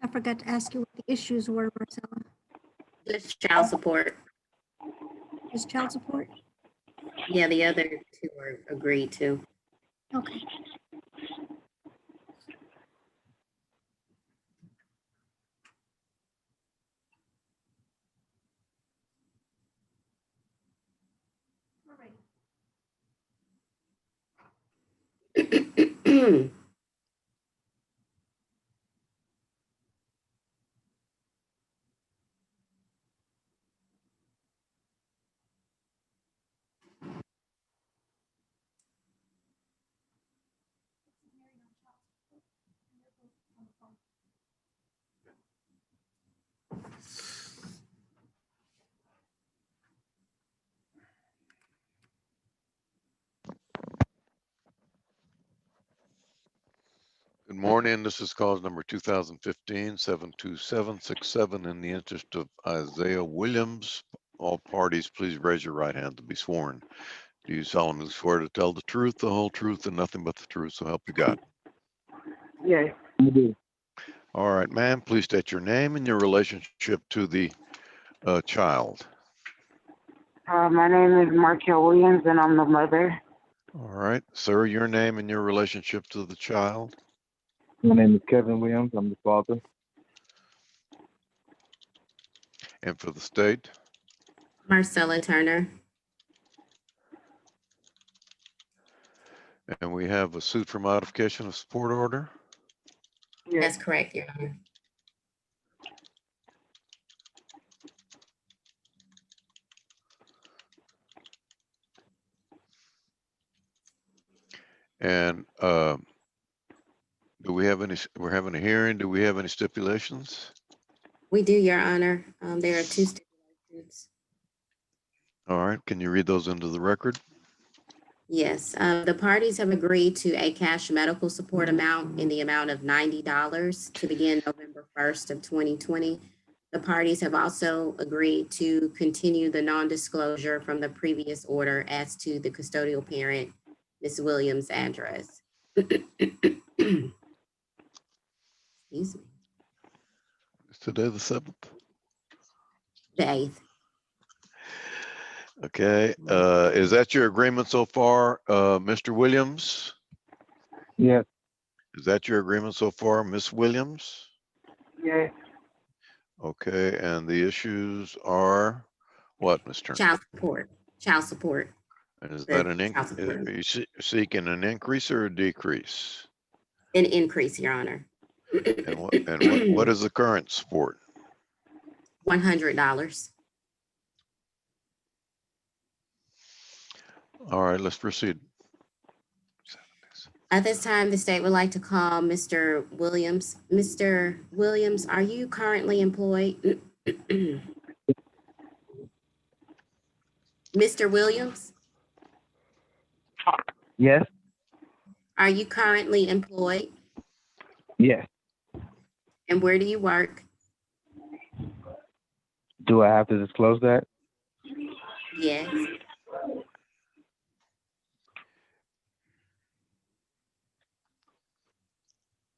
I forgot to ask you what the issues were, Marcella. Just child support. Just child support? Yeah, the other two are agreed to. Okay. Good morning. This is cause number 2015-72767 in the interest of Isaiah Williams. All parties, please raise your right hand to be sworn. Do you solemnly swear to tell the truth, the whole truth, and nothing but the truth, so help you God? Yes, I do. All right, ma'am, please state your name and your relationship to the child. My name is Markel Williams, and I'm the mother. All right, sir, your name and your relationship to the child. My name is Kevin Williams. I'm the father. And for the state. Marcella Turner. And we have a suit for modification of support order. Yes, That's correct, Your Honor. And do we have any, we're having a hearing, do we have any stipulations? We do, Your Honor. There are two stipulations. All right, can you read those into the record? Yes, the parties have agreed to a cash medical support amount in the amount of $90 to begin November 1st of 2020. The parties have also agreed to continue the non-disclosure from the previous order as to the custodial parent, Ms. Williams' address. Excuse me. Is today the 7th? The 8th. Okay, is that your agreement so far, Mr. Williams? Yes, Is that your agreement so far, Miss Williams? yes, Okay, and the issues are what, Mr.? Child support. Child support. And is the that an child support. are you seeking an increase or a decrease? An increase, Your Honor. And what is the current support? $100. All right, let's proceed. At this time, the state would like to call Mr. Williams. Mr. Williams, are you currently employed? Mr. Williams, yes, are you currently employed? yes. And where do you work? Do I have to disclose that? Yes.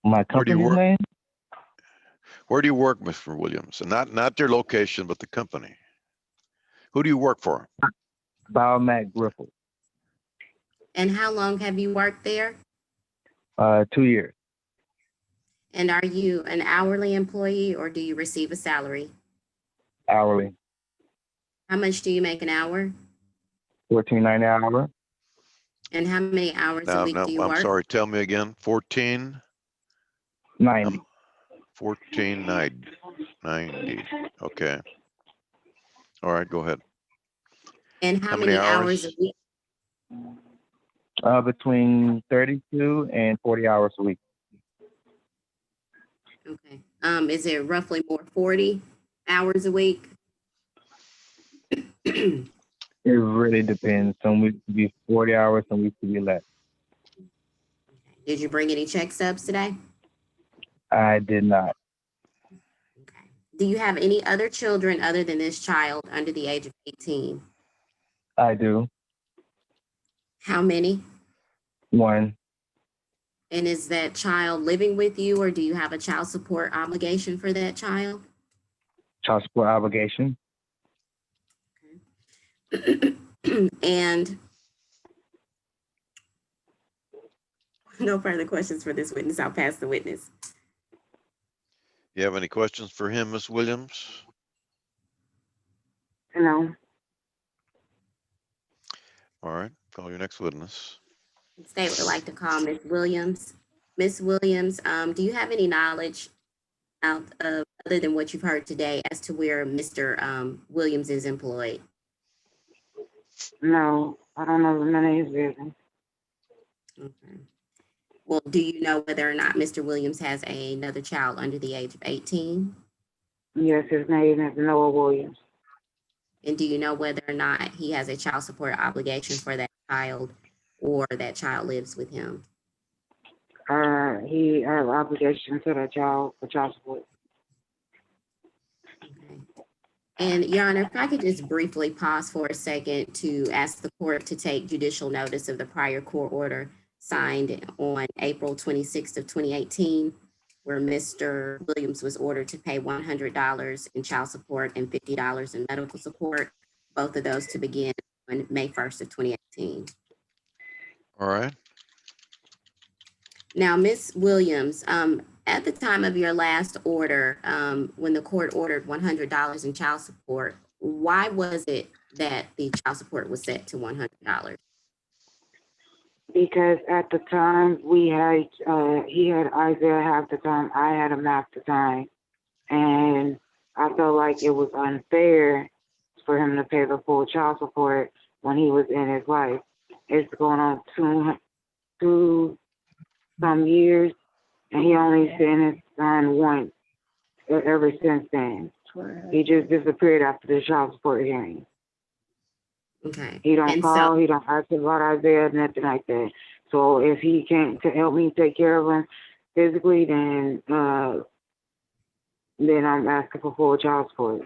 My Where do you company's work? name? Where do you work, Mr. Williams? And not your location, but the company. Who do you work for? Biomac Griffith. And how long have you worked there? 2 years. And are you an hourly employee or do you receive a salary? Hourly. How much do you make an hour? $14.90 an hour. And how many hours a Now, week do you I'm work? sorry, tell me again, 14? 90. 14.90. Okay. All right, go ahead. And how How many many hours a hours? week? Between 32 and 40 hours a week. Okay. Is it roughly more 40 hours a week? It really depends. Some weeks could be 40 hours, some weeks could be less. Did you bring any check stubs today? I did not. Okay. Do you have any other children other than this child under the age of 18? I do. How many? One. And is that child living with you, or do you have a child support obligation for that child? Child support obligation. And no further questions for this witness. I'll pass the witness. You have any questions for him, Ms. Williams? No. All right, call your next witness. The state would like to call Ms. Williams. Ms. Williams, do you have any knowledge out of, other than what you've heard today, as to where Mr. Williams is employed? No. I don't know none of his business. Okay. Well, do you know whether or not Mr. Williams has another child under the age of 18? Yes, his name is Noah Williams. And do you know whether or not he has a child support obligation for that child, or that child lives with him? He has obligation to that child for child support. Okay. And Your Honor, if I could just briefly pause for a second to ask the court to take judicial notice of the prior court order signed on April 26th of 2018, where Mr. Williams was ordered to pay $100 in child support and $50 in medical support, both of those to begin on May 1st of 2018. All right, Now, Ms. Williams, at the time of your last order, when the court ordered $100 in child support, why was it that the child support was set to $100? Because at the time he had Isaiah half the time, I had him half the time. And I felt like it was unfair for him to pay the full child support when he was in his life. It's going on two some years, and he only seen his son once ever since then. He just disappeared after the child support hearing. Okay. He don't And call, so, he don't ask about Isaiah, nothing like that. So if he can't to help me take care of him physically, then I'm asking for full child support.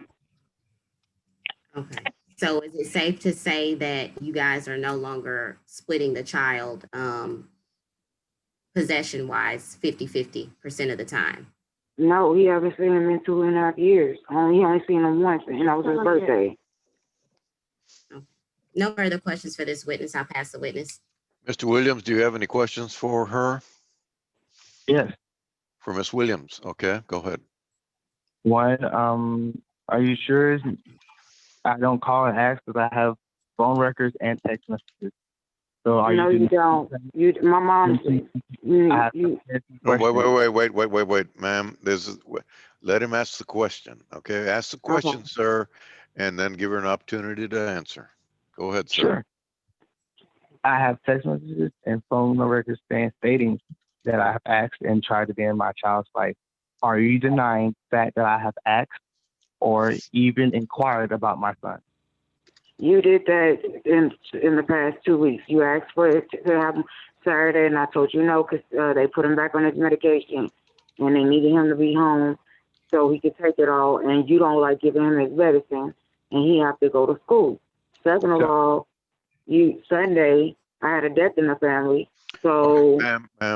okay. So is it safe to say that you guys are no longer splitting the child possession-wise 50-50% of the time? No, he haven't seen him in 2.5 years. He only seen him once, and that was his birthday. No further questions for this witness. I'll pass the witness. Mr. Williams, do you have any questions for her? Yes. For Ms. Williams? Okay, go ahead. One, are you sure I don't call and ask because I have phone records and text messages? So are No, you don't. My mom. Wait, ma'am. Let him ask the question. Okay, ask the question, sir, and then give her an opportunity to answer. Go ahead, sir. Sure. I have text messages and phone records stating that I have asked and tried to be in my child's life. Are you denying the fact that I have asked or even inquired about my son? You did that in the past 2 weeks. You asked for it to happen Saturday, and I told you no because they put him back on his medication, and they needed him to be home so he could take it all. And you don't like giving him his medicine, and he have to go to school. Second of all, Sunday I had a death in the family, so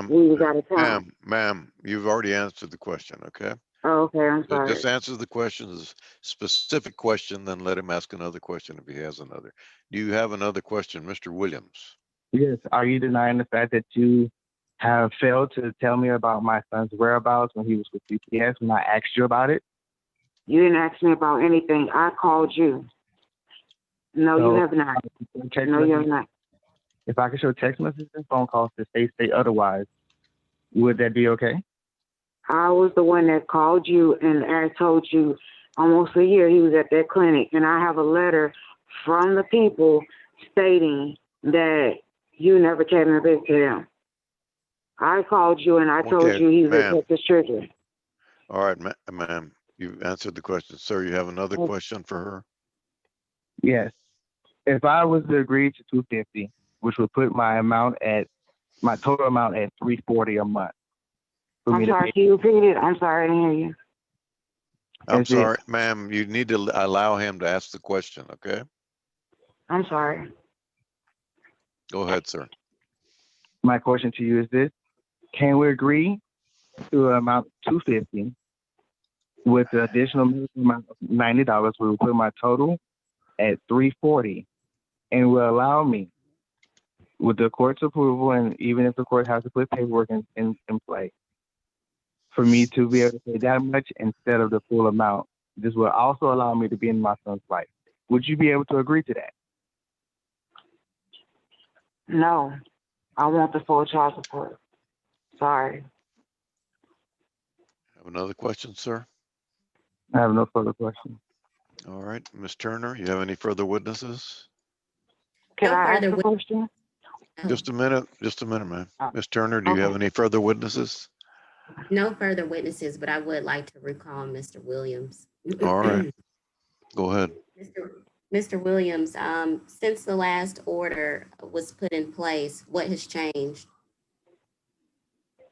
we was out of town. Ma'am, you've already answered the question. Okay. Oh, okay, I'm sorry. Just answer the question, a specific question, then let him ask another question if he has another. Do you have another question, Mr. Williams? Yes. Are you denying the fact that you have failed to tell me about my son's whereabouts when he was with CPS when I asked you about it? You didn't ask me about anything. I called you. No, you have not. No, you have not. If I could show text messages and phone calls to say otherwise, would that be okay? I was the one that called you, and I told you almost a year he was at that clinic, and I have a letter from the people stating that you never came and visited him. I called you, and I told you he was at the children. All right, ma'am, you've answered the question. Sir, you have another question for her? Yes. If I was to agree to $250, which would put my total amount at $340 a month. I'm sorry, can you repeat it? I'm sorry, I didn't hear you. I'm sorry, ma'am, you need to allow him to ask the question, okay? I'm sorry. Go ahead, sir. My question to you is this: can we agree to an amount of $250 with the additional amount of $90? We will put my total at $340, and will allow me, with the court's approval, and even if the court has to put paperwork in play, for me to be able to pay that much instead of the full amount. This will also allow me to be in my son's life. Would you be able to agree to that? No, I want the full child support. Sorry. Have another question, sir? I have no further questions. All right, Ms. Turner, you have any further witnesses? Can No I ask further a question? Just a minute, ma'am. Oh, Ms. Turner, do you have okay. any further witnesses? No further witnesses, but I would like to recall Mr. Williams. All right, go ahead. Mr. Williams, since the last order was put in place, what has changed?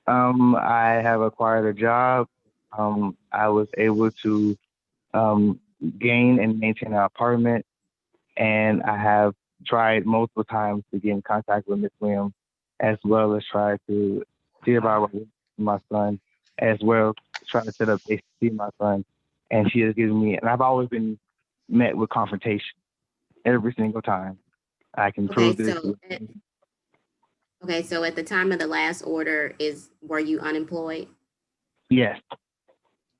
I have acquired a job. I was able to gain and maintain an apartment, and I have tried multiple times to get in contact with Ms. Williams, as well as try to see about my son, as well as try to set up dates to see my son. And she has given me, and I've always been met with confrontation every single time. I can Okay, prove this. so at the time of the last order, were you unemployed? Yes,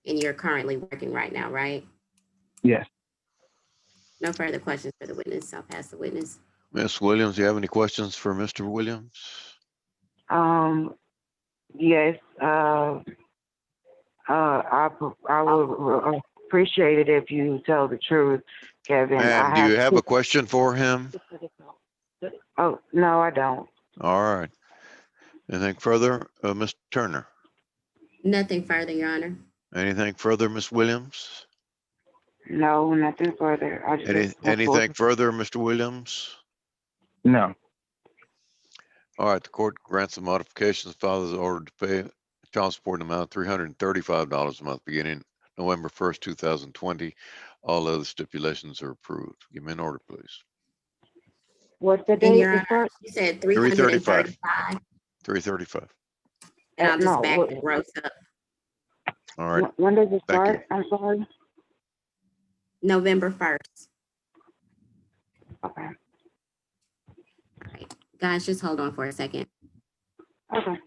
And you're currently working right now, right? yes. No further questions for the witness. I'll pass the witness. Ms. Williams, do you have any questions for Mr. Williams? Yes. I would appreciate it if you tell the truth, Kevin. Ma'am, do you have a question for him? Oh, no, I don't. All right. Anything further, Ms. Turner? Nothing further, Your Honor. Anything further, Ms. Williams? No, nothing further. I just Anything further, Mr. Williams? No. All right, the court grants the modifications. Father's ordered to pay child support amount $335 a month beginning November 1st, 2020. All other stipulations are approved. Give me an order, please. What's the And date Your to Honor, start? you said 335. 335, 335. and I'll just No, back the gross up. All right, when does it thank you. start? I'm sorry. November 1st. Okay. All right, guys, just hold on for a second. Okay.